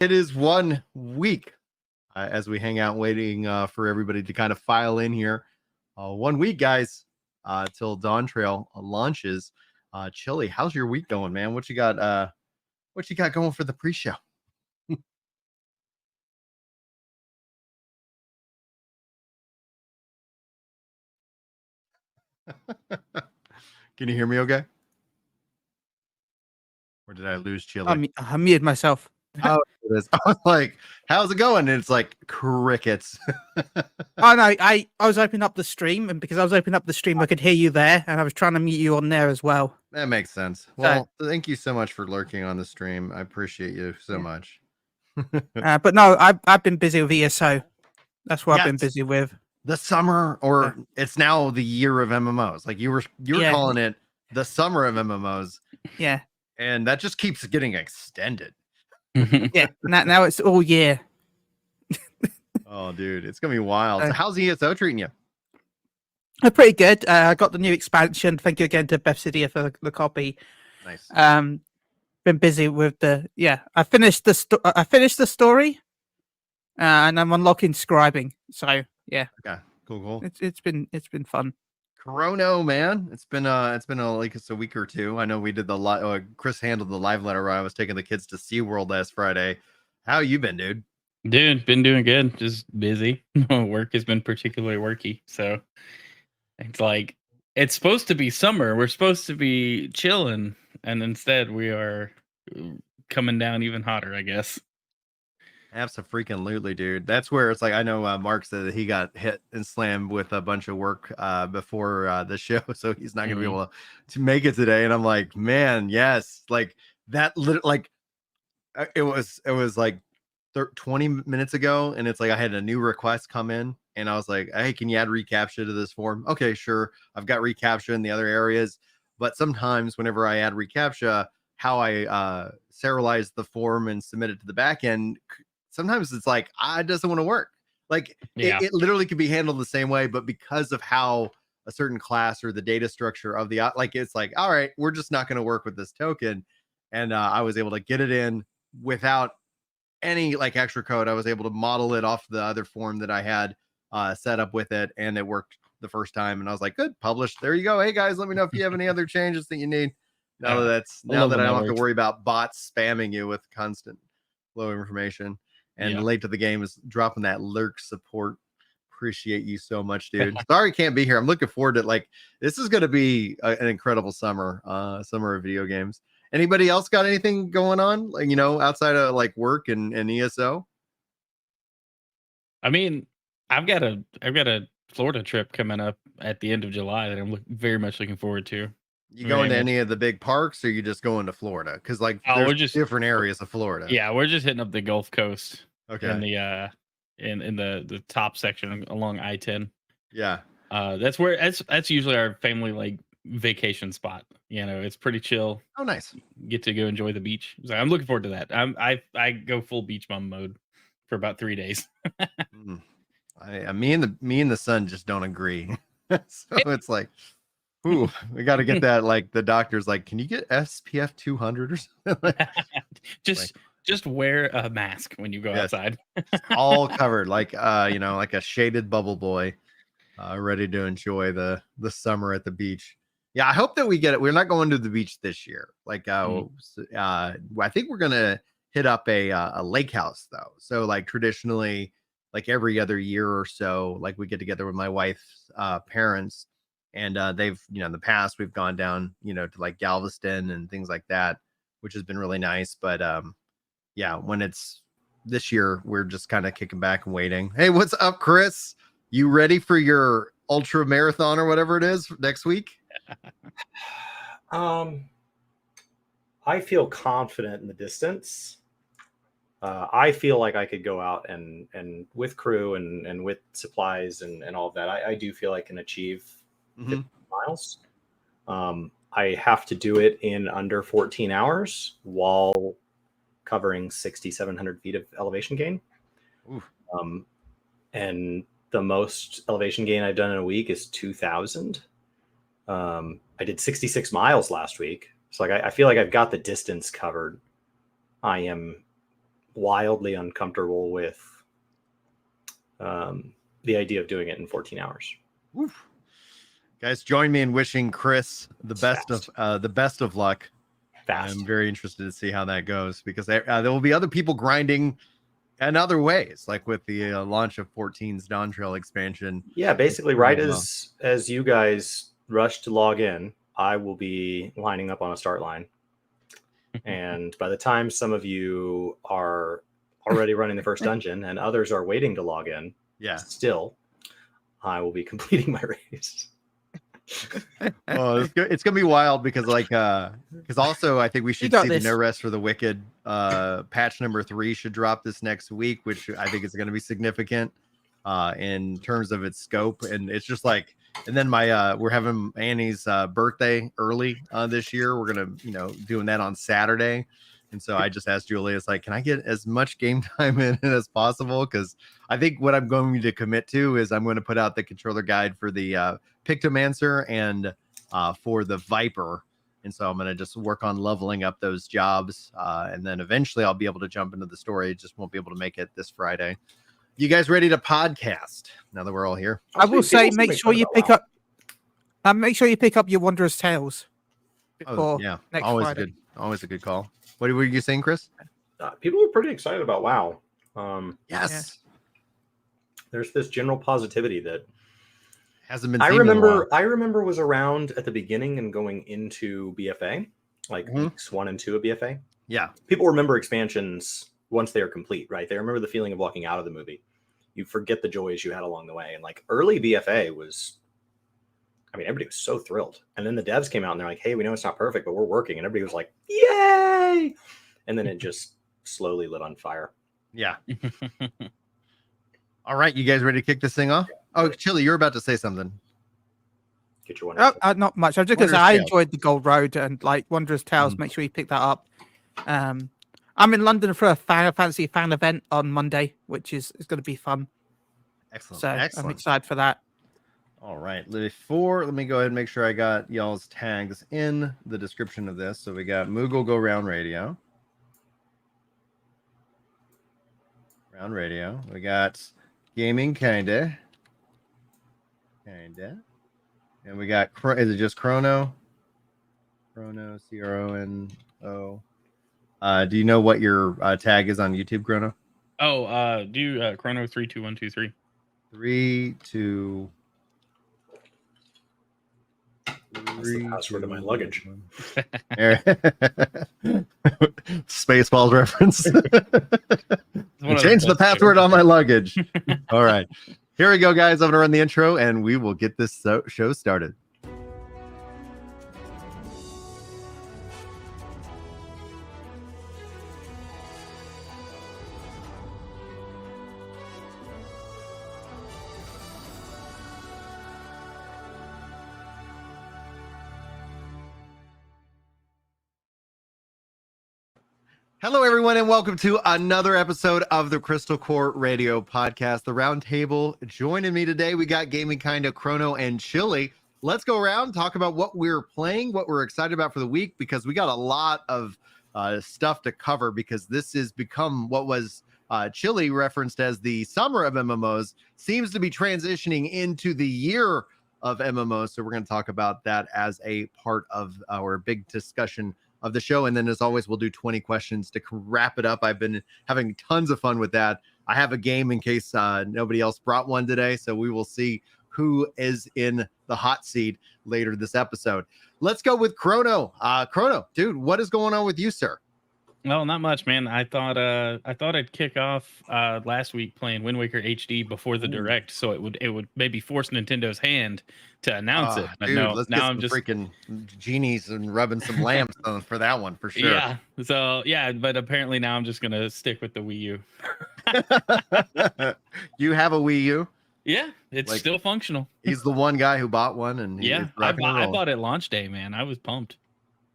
It is 1 week as we hang out waiting for everybody to kind of file in here. 1 week, guys, till Dawn Trail launches. Chili, how's your week going, man? What you got? What you got going for the pre-show? Can you hear me okay? Or did I lose Chili? I muted myself. Oh, it is. I was like, how's it going? And it's like crickets. Oh no, I was opening up the stream, and because I was opening up the stream, I could hear you there, and I was trying to mute you on there as well. That makes sense. Well, thank you so much for lurking on the stream. I appreciate you so much. But no, I've been busy with ESO. That's what I've been busy with. The summer, or it's now the year of MMOs. Like you were calling it the summer of MMOs. Yeah. And that just keeps getting extended. Yeah. Now it's all year. Oh, dude, it's gonna be wild. So how's ESO treating you? Pretty good. I got the new expansion. Thank you again to Beth Sidia for the copy. Nice. Been busy with I finished the story, and I'm unlocking Scribing. So yeah. Okay. Cool. It's been fun. Chrono, man. It's been a week or two. I know we did the Chris handled the live letter where I was taking the kids to SeaWorld last Friday. How you been, dude? Dude, been doing good. Just busy. Work has been particularly worky. So it's like it's supposed to be summer. We're supposed to be chilling, and instead we are coming down even hotter, I guess. Absolutely, dude. That's where it's like I know Mark said that he got hit and slammed with a bunch of work before the show, so he's not gonna be able to make it today. And I'm like, man, yes, like that. It was like 20 minutes ago, and it's like I had a new request come in, and I was like, hey, can you add reCAPTCHA to this form? Okay, sure. I've got reCAPTCHA in the other areas, but sometimes whenever I add reCAPTCHA, how I serialize the form and submit it to the back end, sometimes it's like it doesn't want to work. Like it literally could be handled the same way, but because of how a certain class or the data structure of the it's like, all right, we're just not going to work with this token. And I was able to get it in without any extra code. I was able to model it off the other form that I had set up with it, and it worked the first time. And I was like, good, published. There you go. Hey guys, let me know if you have any other changes that you need. Now that I don't have to worry about bots spamming you with constant low information. And late to the game is dropping that lurk support. Appreciate you so much, dude. Sorry can't be here. I'm looking forward to this is going to be an incredible summer of video games. Anybody else got anything going on, outside of work and ESO? I mean, I've got a Florida trip coming up at the end of July that I'm very much looking forward to. You going to any of the big parks, or you just going to Florida? Because there's just different areas of Florida. Yeah, we're just hitting up the Gulf Coast. Okay. In the in the top section along I-10. Yeah. That's usually our family vacation spot. It's pretty chill. Oh, nice. Get to go enjoy the beach. So I'm looking forward to that. I go full beach mom mode for about 3 days. Me and the son just don't agree. So it's like, ooh, we got to get that. The doctor's like, can you get SPF 200 or something? Just wear a mask when you go outside. All covered, like a shaded bubble boy, ready to enjoy the summer at the beach. Yeah, I hope that we get it. We're not going to the beach this year. I think we're gonna hit up a lake house though. So traditionally, every other year or so, we get together with my wife's parents, and they've in the past we've gone down to Galveston and things like that, which has been really nice. But yeah, when it's this year, we're just kind of kicking back and waiting. Hey, what's up, Chris? You ready for your ultra marathon or whatever it is next week? I feel confident in the distance. I feel like I could go out and with crew and with supplies and all of that. I do feel I can achieve 50 miles. I have to do it in under 14 hours while covering 6,700 feet of elevation gain. And the most elevation gain I've done in a week is 2,000. I did 66 miles last week. So I feel like I've got the distance covered. I am wildly uncomfortable with the idea of doing it in 14 hours. Oof. Guys, join me in wishing Chris the It's best of luck. Fast. I'm very interested to see how that goes, because there will be other people grinding in other ways, like with the launch of 14's Dawn Trail expansion. Yeah, basically, right Well. as you guys rush to log in, I will be lining up on a start line. And by the time some of you are already running the first dungeon and others are waiting to log in, Yeah. still, I will be completing my race. Oh, it's gonna be wild, because because also I think we should got see this. the No Rest for the Wicked patch number 3 should drop this next week, which I think is gonna be significant in terms of its scope. And it's just like, and then we're having Annie's birthday early this year. We're gonna doing that on Saturday. And so I just asked Julia, it's like, can I get as much game time in it as possible? Because I think what I'm going to commit to is I'm going to put out the controller guide for the Pictomancer and for the Viper. And so I'm going to just work on leveling up those jobs. And then eventually I'll be able to jump into the story. Just won't be able to make it this Friday. You guys ready to podcast now that we're all here? I will say, make sure you pick up. Make sure you pick up your Wanderer's Tales. Oh, yeah, next always Friday. good. Always a good call. What were you saying, Chris? People are pretty excited about WoW. Yes. There's this general positivity that Hasn't been. I seen in a while. remember was around at the beginning and going into BFA, like weeks 1 and 2 of BFA. Yeah. People remember expansions once they are complete, right? They remember the feeling of walking out of the movie. You forget the joys you had along the way. And like early BFA was, I mean, everybody was so thrilled. And then the devs came out and they're like, hey, we know it's not perfect, but we're working. And everybody was like, yay! And then it just slowly lit on fire. Yeah. All right, you guys ready to kick this thing off? Oh, Chili, you're about to say something. Get your one. Not much. I'm just because Wanderer's I Tales. enjoyed the Gold Road and like Wanderer's Tales. Make sure you pick that up. I'm in London for a Final Fantasy fan event on Monday, which is going to be fun. Excellent. So Excellent. I'm excited for that. All right. Let me go ahead and make sure I got y'all's tags in the description of this. So we got Moogle Go Round Radio. Round Radio. We got Gaming Kinda. And we got, is it just Chrono? Chrono, Chrono. Do you know what your tag is on YouTube, Chrono? Oh, do Chrono 32123. 3, 2. That's the password of my luggage. Spaceballs reference. Change the password on my luggage. All right. Here we go, guys. I'm going to run the intro and we will get this show started. Hello, everyone, and welcome to another episode of the Crystal Core Radio Podcast, the Roundtable. Joining me today, we got Gaming Kinda, Chrono, and Chili. Let's go around, talk about what we're playing, what we're excited about for the week, because we got a lot of stuff to cover, because this has become what was Chili referenced as the summer of MMOs, seems to be transitioning into the year of MMOs. So we're going to talk about that as a part of our big discussion of the show. And then as always, we'll do 20 questions to wrap it up. I've been having tons of fun with that. I have a game in case nobody else brought one today. So we will see who is in the hot seat later this episode. Let's go with Chrono. Chrono, dude, what is going on with you, sir? Well, not much, man. I thought I'd kick off last week playing Wind Waker HD before the direct, so it would maybe force Nintendo's hand to announce it. But dude, no, let's now get I'm some just freaking genies and rubbing some lamps on for that one for sure. Yeah. So yeah, but apparently now I'm just gonna stick with the Wii U. You have a Wii U? Yeah, it's still functional. He's the one guy who bought one, and I bought it launch day, man. I was pumped.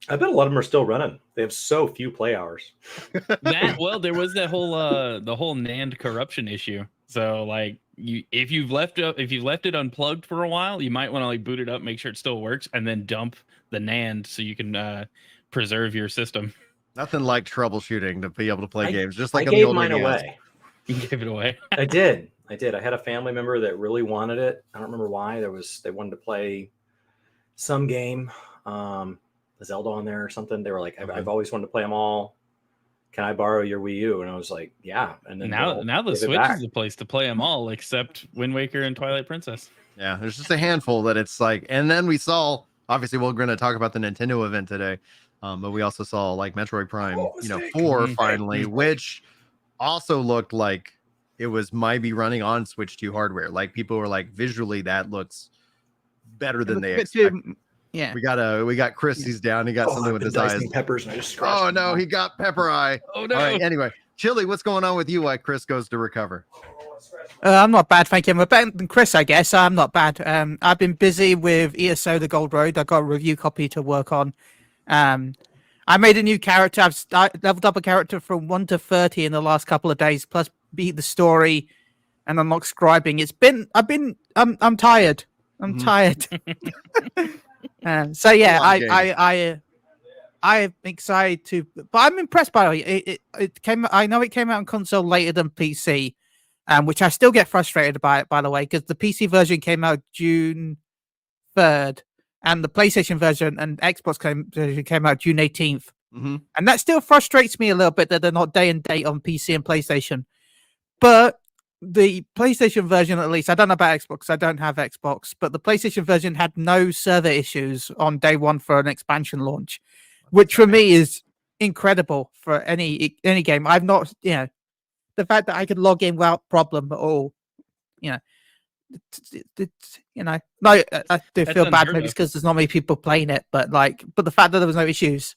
I bet a lot of them are still running. They have so few play hours. There was that whole the whole NAND corruption issue. So like if you've left it unplugged for a while, you might want to like boot it up, make sure it still works, and then dump the NAND so you can preserve your system. Nothing like troubleshooting to be able to play games, just I like on the gave old mine NES. away. You gave it away. I did. I had a family member that really wanted it. I don't remember why. They wanted to play some game, Zelda on there or something. They were like, I've always wanted to play them all. Can I borrow your Wii U? And I was like, yeah. And then Now the Switch is the place to play them all, except Wind Waker and Twilight Princess. Yeah, there's just a handful that it's like, and then we saw. Obviously, we're going to talk about the Nintendo event today, but we also saw like Metroid Prime, 4 finally, which also looked like it might be running on Switch 2 hardware. Like people were like, visually that looks better than they expected. Yeah, we got Chris. He's down. He got something with his eyes. Peppers, and I just scratched. Oh no, he got pepper eye. Oh no. All right. Anyway, Chili, what's going on with you while Chris goes to recover? I'm not bad, thank you. I'm better than Chris, I guess. I'm not bad. I've been busy with ESO: The Gold Road. I got a review copy to work on. I made a new character. I've leveled up a character from 1 to 30 in the last couple of days. Plus, beat the story and unlock scribing. I'm tired. I'm tired. So yeah, I'm excited to, but I'm impressed by it. It came. I know it came out on console later than PC, which I still get frustrated by the way, because the PC version came out June 3rd, and the PlayStation version and Xbox version came out June 18th. Mm-hmm. And that still frustrates me a little bit that they're not day and date on PC and PlayStation. But the PlayStation version, at least, I don't know about Xbox. I don't have Xbox, but the PlayStation version had no server issues on day one for an expansion launch, which for me is incredible for any game. I've not, the fact that I could log in without problem at all, no, I do feel bad maybe because there's not many people playing it, but the fact that there was no issues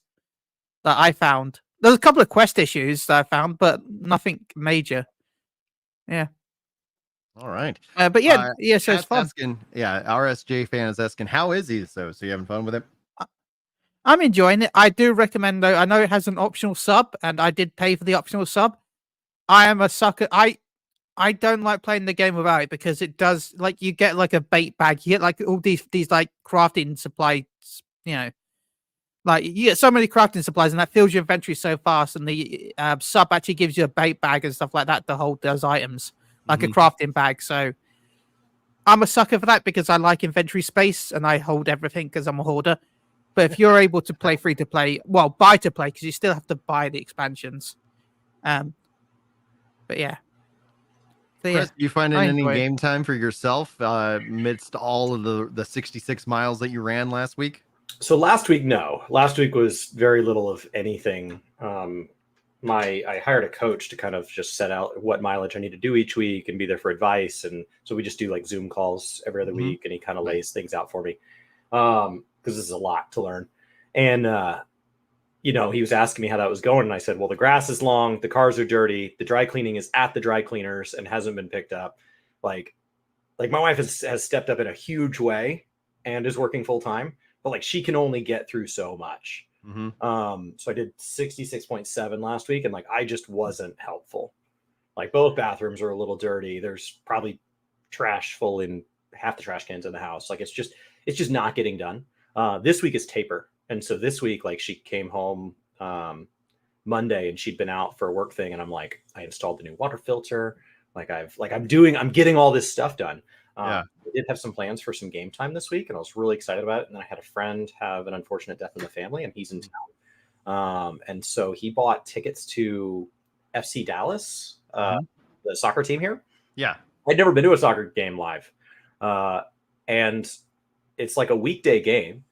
that I found, there's a couple of quest issues that I found, but nothing major. Yeah. All right. But yeah, so it's fun. RSJ fan is asking, how is ESO? So you having fun with it? I'm enjoying it. I do recommend, though. I know it has an optional sub, and I did pay for the optional sub. I am a sucker. I don't like playing the game without it because it does, like, you get like a bait bag. You get like all these like crafting supplies, like you get so many crafting supplies, and that fills your inventory so fast. And the sub actually gives you a bait bag and stuff like that to hold those items, like a crafting bag. So I'm a sucker for that because I like inventory space and I hold everything because I'm a hoarder. But if you're able to play free to play, well, buy to play, because you still have to buy the expansions. But yeah. So, Chris, do you find any enjoy game time for yourself amidst all of the 66 miles that you ran last week? So last week, no. Last week was very little of anything. I hired a coach to kind of just set out what mileage I need to do each week and be there for advice. And so we just do like Zoom calls every other week, and he kind of lays things out for me. Because this is a lot to learn. And, he was asking me how that was going. And I said, well, the grass is long, the cars are dirty, the dry cleaning is at the dry cleaners and hasn't been picked up. Like my wife has stepped up in a huge way and is working full time, but like she can only get through so much. Mm-hmm. So I did 66.7 last week, and like I just wasn't helpful. Like both bathrooms are a little dirty. There's probably trash full in half the trash cans in the house. Like it's just not getting done. This week is taper. And so this week, like she came home Monday and she'd been out for a work thing. And I'm like, I installed the new water filter. I'm getting all this stuff done. I did have some plans for some game time this week, and I was really excited about it. And then I had a friend have an unfortunate death in the family, and he's in town. And so he bought tickets to FC Dallas, the soccer team here. Yeah. I'd never been to a soccer game live. And it's like a weekday game.